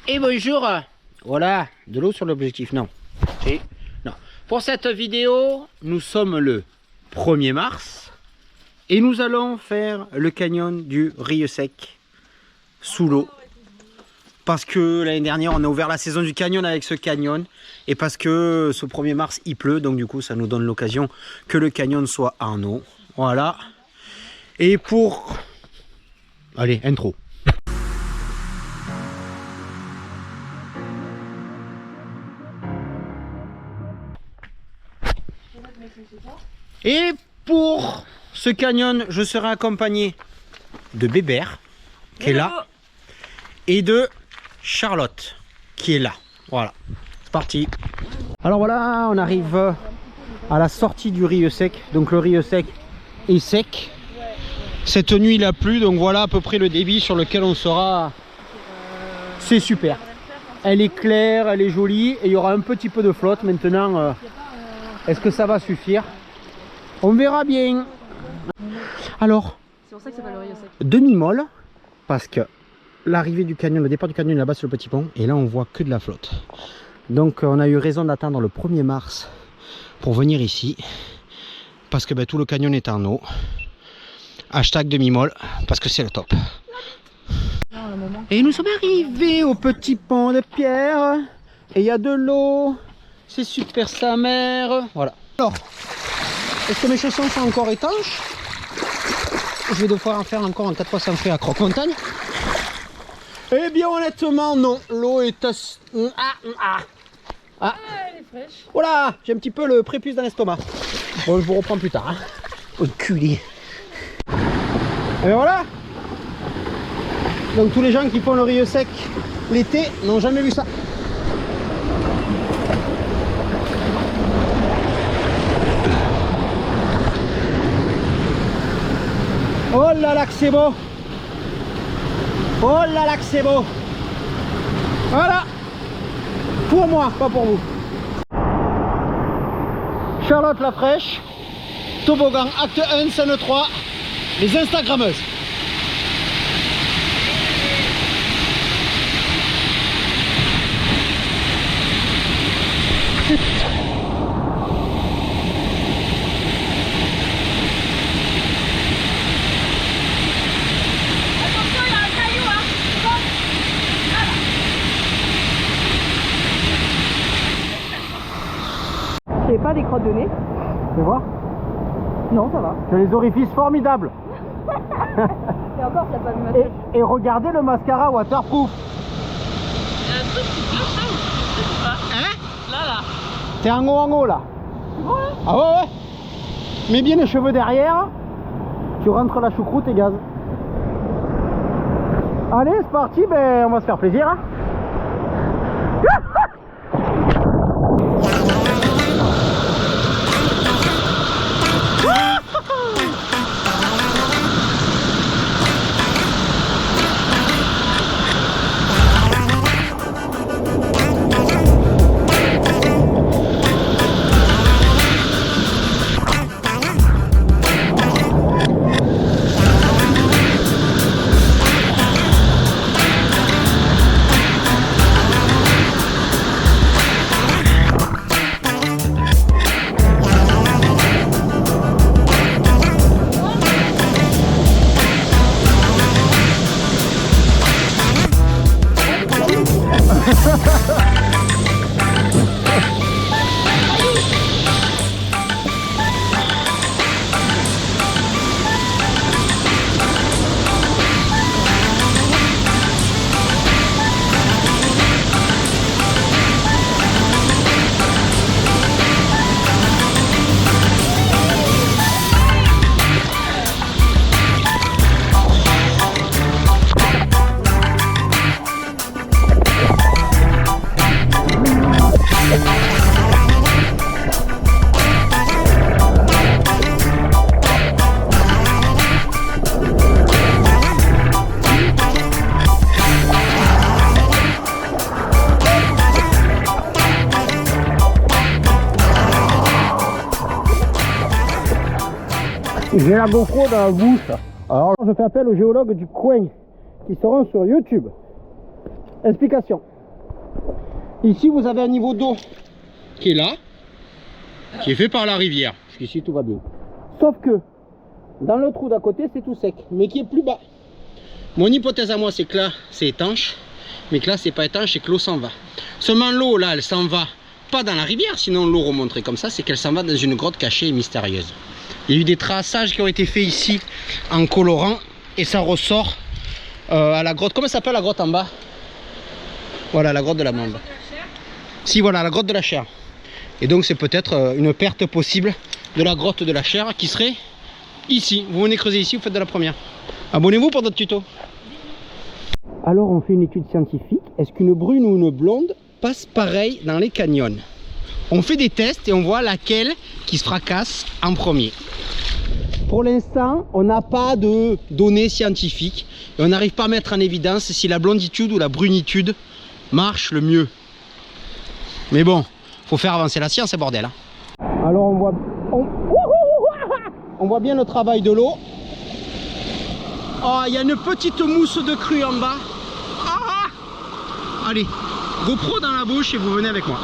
Et bonjour. Voilà, de l'eau sur l'objectif, non. Si. Non. Pour cette vidéo, nous sommes le 1er mars et nous allons faire le canyon du Rieux Sec sous l'eau. Parce que l'année dernière, on a ouvert la saison du canyon avec ce canyon et parce que ce 1er mars, il pleut, donc du coup, ça nous donne l'occasion que le canyon soit en eau. Voilà. Et pour... Allez, intro. Et pour ce canyon, je serai accompagné de Bébert, qui est là, et de Charlotte, qui est là. Voilà, c'est parti. Alors voilà, on arrive à la sortie du Rieux Sec. Donc le Rieux Sec est sec. Cette nuit il a plu, donc voilà à peu près le débit sur lequel on sera. C'est super. Elle est claire, elle est jolie, et il y aura un petit peu de flotte maintenant. Est-ce que ça va suffire? On verra bien. Alors, c'est pour ça que ça s'appelle le Rieux Sec. Demi-molle, parce que l'arrivée du canyon, le départ du canyon est là-bas sur le petit pont, et là on voit que de la flotte. Donc on a eu raison d'attendre le 1er mars pour venir ici, parce que tout le canyon est en eau. Hashtag demi-molle, parce que c'est le top. Et nous sommes arrivés au petit pont de pierre, et il y a de l'eau, c'est super sa mère. Voilà. Alors, est-ce que mes chaussons sont encore étanches? Je vais devoir en faire encore en 4 fois sans frais à Croque-Montagne. Eh bien honnêtement non, l'eau est assez... elle est fraîche. Voilà, j'ai un petit peu le prépuce dans l'estomac. Bon, je vous reprends plus tard. Hein. Enculé. Et voilà. Donc tous les gens qui font le Rieux Sec l'été n'ont jamais vu ça. Oh là là que c'est beau. Oh là là que c'est beau. Voilà. Pour moi, pas pour vous. Charlotte la fraîche. Toboggan acte 1, scène 3. Les Instagrammeuses. C'est pas des crottes de nez? Tu vois? Non, ça va. Tu as les orifices formidables. Et encore, t'as pas vu ma tête. Et regardez le mascara waterproof. Il y a un truc qui cloche là ou pas? Hein? Là. T'es en haut là. Bon, là. Ah ouais. Mets bien les cheveux derrière. Tu rentres la choucroute et gaz. Allez, c'est parti, on va se faire plaisir. Hein. J'ai la GoPro dans la bouche. Alors je fais appel aux géologues du coin qui seront sur YouTube. Explication. Ici, vous avez un niveau d'eau qui est là, qui est fait par la rivière. Jusqu'ici, tout va bien. Sauf que, dans le trou d'à côté, c'est tout sec, mais qui est plus bas. Mon hypothèse à moi, c'est que là, c'est étanche, mais que là, c'est pas étanche et que l'eau s'en va. Seulement, l'eau, là, elle s'en va pas dans la rivière, sinon l'eau remonterait comme ça, c'est qu'elle s'en va dans une grotte cachée et mystérieuse. Il y a eu des traçages qui ont été faits ici en colorant, et ça ressort à la grotte. Comment s'appelle la grotte en bas? Voilà, la grotte de la Mande. Si, voilà, la grotte de la Chair. Et donc, c'est peut-être une perte possible de la grotte de la Chair qui serait ici. Vous venez creuser ici, vous faites de la première. Abonnez-vous pour d'autres tutos. Alors, on fait une étude scientifique. Est-ce qu'une brune ou une blonde passe pareil dans les canyons? On fait des tests et on voit laquelle qui se fracasse en premier. Pour l'instant, on n'a pas de données scientifiques et on n'arrive pas à mettre en évidence si la blonditude ou la brunitude marche le mieux. Mais bon, faut faire avancer la science, c'est bordel. Hein. Alors on voit bien le travail de l'eau. Oh, il y a une petite mousse de crue en bas. Ah, allez, GoPro dans la bouche et vous venez avec moi.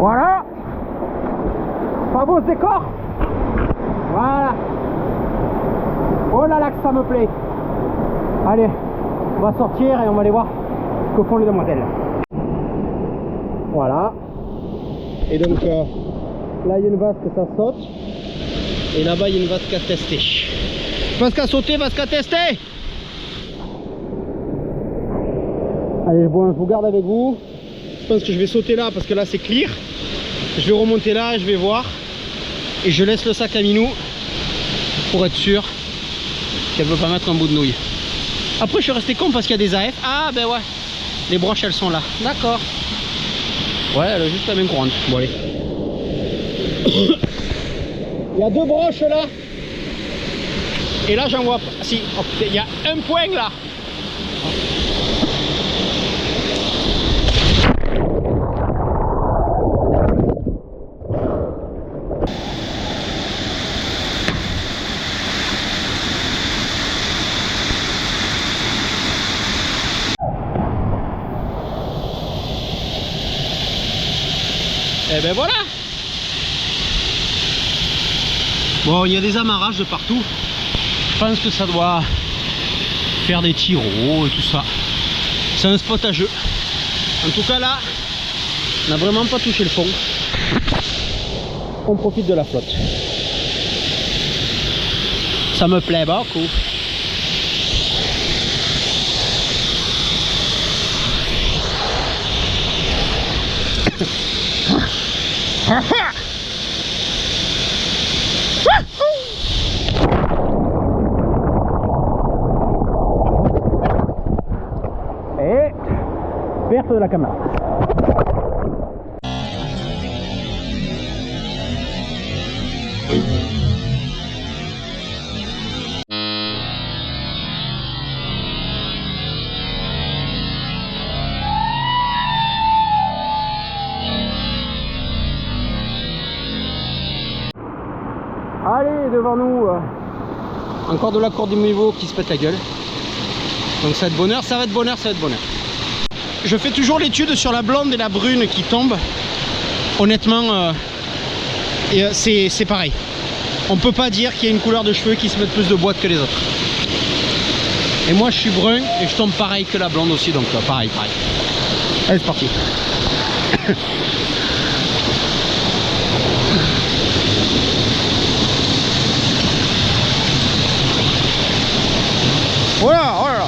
Voilà. Pas beau ce décor. Voilà. Oh là là que ça me plaît. Allez, on va sortir et on va aller voir ce que font les demoiselles. Voilà. Et donc là il y a une vasque, ça saute. Et là-bas il y a une vasque à tester. Vasque à sauter, vasque à tester. Allez, bon, je vous garde avec vous. Je pense que je vais sauter là parce que là c'est clear. Je vais remonter là, je vais voir. Et je laisse le sac à Minou pour être sûr qu'elle ne veut pas mettre un bout de nouille. Après je suis resté con parce qu'il y a des AF. Ah ben ouais, les broches elles sont là. D'accord. Ouais, elle a juste la même courante. Bon allez. Il y a deux broches là. Et là j'en vois pas. Si, oh, il y a un point là. Et ben voilà. Bon, il y a des amarrages de partout. Je pense que ça doit faire des tiroirs et tout ça. C'est un spot à jeu. En tout cas là, on n'a vraiment pas touché le fond. On profite de la flotte. Ça me plaît beaucoup. Et perte de la caméra. Allez, devant nous, encore de la corde du niveau qui se pète la gueule. Donc ça va être bonheur, ça va être bonheur, ça va être bonheur. Je fais toujours l'étude sur la blonde et la brune qui tombent. Honnêtement, c'est pareil. On peut pas dire qu'il y a une couleur de cheveux qui se mettent plus de boîte que les autres. Et moi je suis brun et je tombe pareil que la blonde aussi, donc pareil. Allez, c'est parti. Voilà, voilà.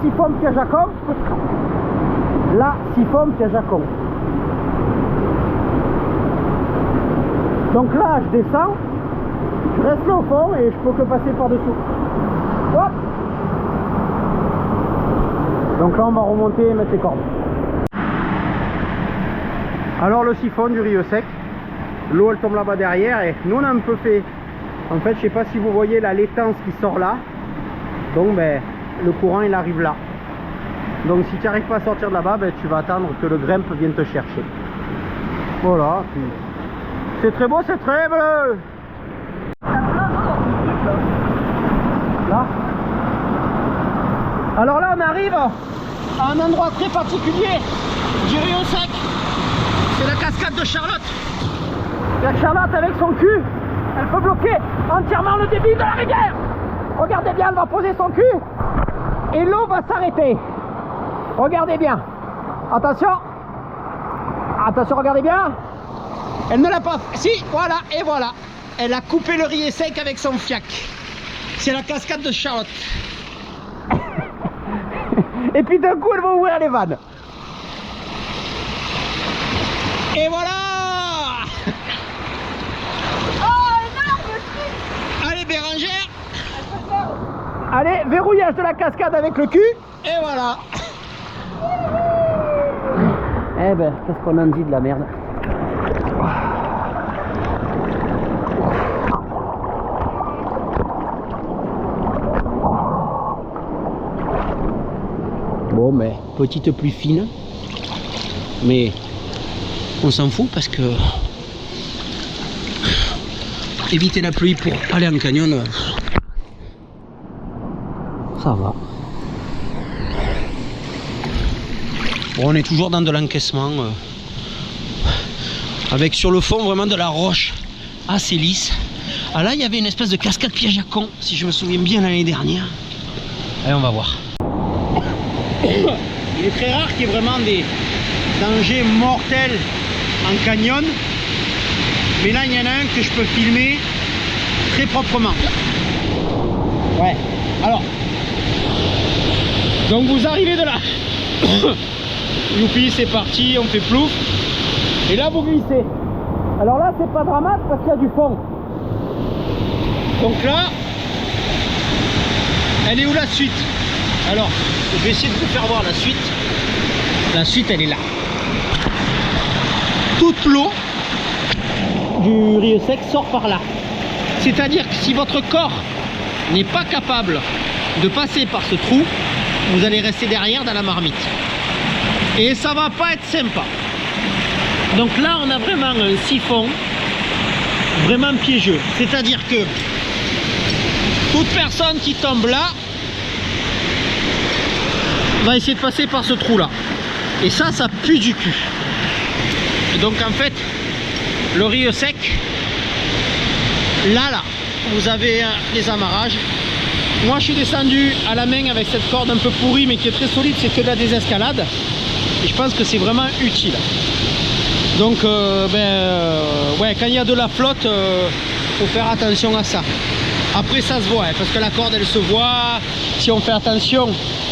siphon piège à con. Là, siphon piège à con. Donc là, je descends, je reste là au fond et je peux que passer par-dessous. Hop. Donc là, on va remonter et mettre les cordes. Alors le siphon du riz sec, l'eau elle tombe là-bas derrière et nous on a un peu fait. En fait, je sais pas si vous voyez la laitance qui sort là. Donc ben, le courant il arrive là. Donc si tu n'arrives pas à sortir de là-bas, ben, tu vas attendre que le grimpe vienne te chercher. Voilà. C'est très beau, c'est très bleu. Là. Alors là, on arrive à un endroit très particulier du Rio Sec. C'est la cascade de Charlotte. La Charlotte, avec son cul, elle peut bloquer entièrement le débit de la rivière. Regardez bien, elle va poser son cul et l'eau va s'arrêter. Regardez bien. Attention. Attention, regardez bien. Elle ne l'a pas fait. Si, voilà, et voilà. Elle a coupé le riz sec avec son fiac. C'est la cascade de Charlotte. Et puis d'un coup, elle va ouvrir les vannes. Et voilà. Oh, énorme. Allez, Bérangère. Allez, verrouillage de la cascade avec le cul. Et voilà. Eh ben, qu'est-ce qu'on en dit de la merde. Bon, mais petite pluie fine. Mais on s'en fout parce que éviter la pluie pour aller en canyon, ça va. Bon, on est toujours dans de l'encaissement avec sur le fond vraiment de la roche assez lisse. Ah là, il y avait une espèce de cascade piège à con, si je me souviens bien, l'année dernière. Allez, on va voir. Il est très rare qu'il y ait vraiment des dangers mortels en canyon, mais là il y en a un que je peux filmer très proprement. Ouais, alors donc vous arrivez de là. Youpi, c'est parti, on fait plouf et là vous glissez. Alors là c'est pas dramatique parce qu'il y a du fond. Donc là, elle est où la suite? Alors je vais essayer de vous faire voir la suite. La suite elle est là. Toute l'eau du riz sec sort par là. C'est-à-dire que si votre corps n'est pas capable de passer par ce trou, vous allez rester derrière dans la marmite. Et ça va pas être sympa. Donc là, on a vraiment un siphon vraiment piégeux. C'est-à-dire que toute personne qui tombe là va essayer de passer par ce trou-là. Et ça pue du cul. Et donc en fait, le riz sec, là, vous avez les amarrages. Moi, je suis descendu à la main avec cette corde un peu pourrie, mais qui est très solide, c'est que de la désescalade. Et je pense que c'est vraiment utile. Donc, ouais, quand il y a de la flotte, faut faire attention à ça. Après, ça se voit, hein, parce que la corde, elle se voit. Si on fait attention,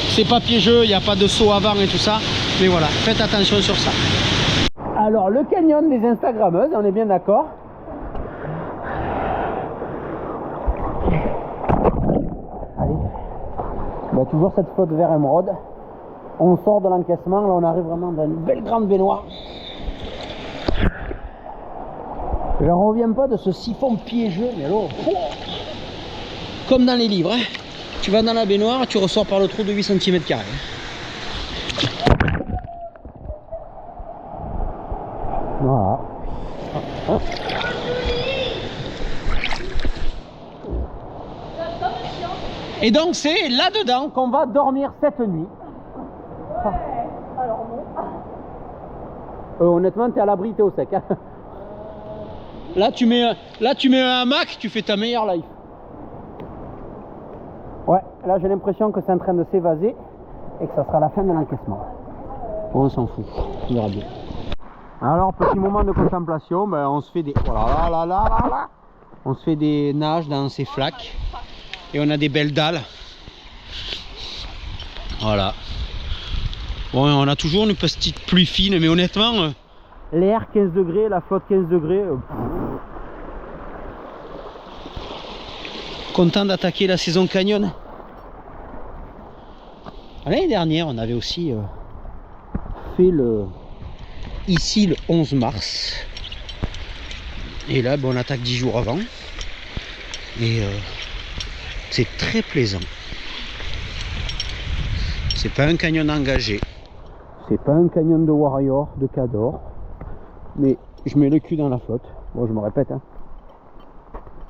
c'est pas piégeux, il n'y a pas de saut avant et tout ça. Mais voilà, faites attention sur ça. Alors, le canyon des Instagrammeuses, on est bien d'accord. Allez. Bah, toujours cette flotte vert émeraude. On sort de l'encaissement, là on arrive vraiment dans une belle grande baignoire. J'en reviens pas de ce siphon piégeux, mais alors, comme dans les livres, hein. Tu vas dans la baignoire, tu ressors par le trou de 8 cm². Voilà. Et donc c'est là-dedans qu'on va dormir cette nuit. Ouais, alors non. Honnêtement, t'es à l'abri, t'es au sec. Hein. Là, tu mets un hamac, tu fais ta meilleure life. Ouais, là j'ai l'impression que c'est en train de s'évaser et que ça sera la fin de l'encaissement. Bon, on s'en fout, on verra bien. Alors, petit moment de contemplation, ben, on se fait des... Voilà, là. On se fait des nages dans ces flaques et on a des belles dalles. Voilà. Bon, on a toujours une petite pluie fine, mais honnêtement, l'air 15 degrés, la flotte 15 degrés. Content d'attaquer la saison canyon. L'année dernière, on avait aussi fait ici le 11 mars. Et là, bon, on attaque 10 jours avant. Et c'est très plaisant. C'est pas un canyon engagé. C'est pas un canyon de warrior, de cador. Mais je mets le cul dans la flotte. Bon, je me répète. Hein.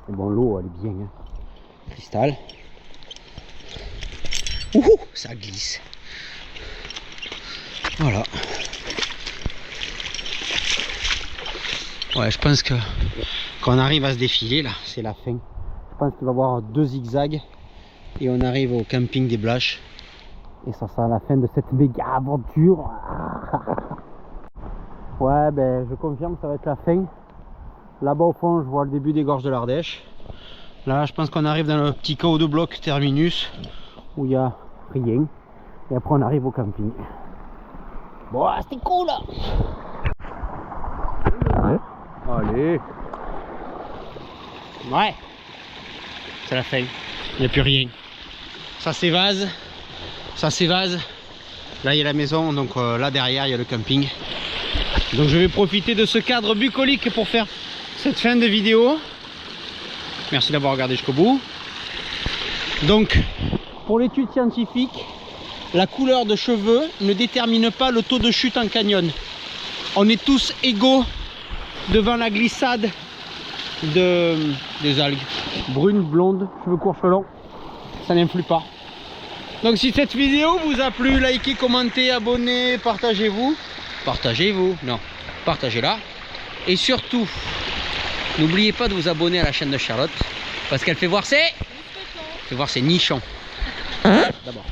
Et bon, l'eau, elle est bien. Hein. Cristal. Ouh, ça glisse. Voilà. Ouais, je pense que quand on arrive à se défiler, là, c'est la fin. Je pense qu'il va y avoir 2 zigzags et on arrive au camping des Blaches. Et ça sera la fin de cette méga aventure. Ouais, ben je confirme, ça va être la fin. Là-bas au fond, je vois le début des gorges de l'Ardèche. Là, je pense qu'on arrive dans le petit chaos de bloc terminus où il n'y a rien. Et après, on arrive au camping. Bon, c'était cool là. Allez. Ouais. C'est la fin. Il n'y a plus rien. Ça s'évase. Ça s'évase. Là, il y a la maison. Donc là, derrière, il y a le camping. Donc, je vais profiter de ce cadre bucolique pour faire cette fin de vidéo. Merci d'avoir regardé jusqu'au bout. Donc, pour l'étude scientifique, la couleur de cheveux ne détermine pas le taux de chute en canyon. On est tous égaux devant la glissade des algues. Brune, blonde, cheveux courts, cheveux longs, ça n'influe pas. Donc si cette vidéo vous a plu, likez, commentez, abonnez, partagez-vous. Partagez-vous, non, partagez-la. Et surtout, n'oubliez pas de vous abonner à la chaîne de Charlotte, parce qu'elle fait voir ses nichons. D'abord.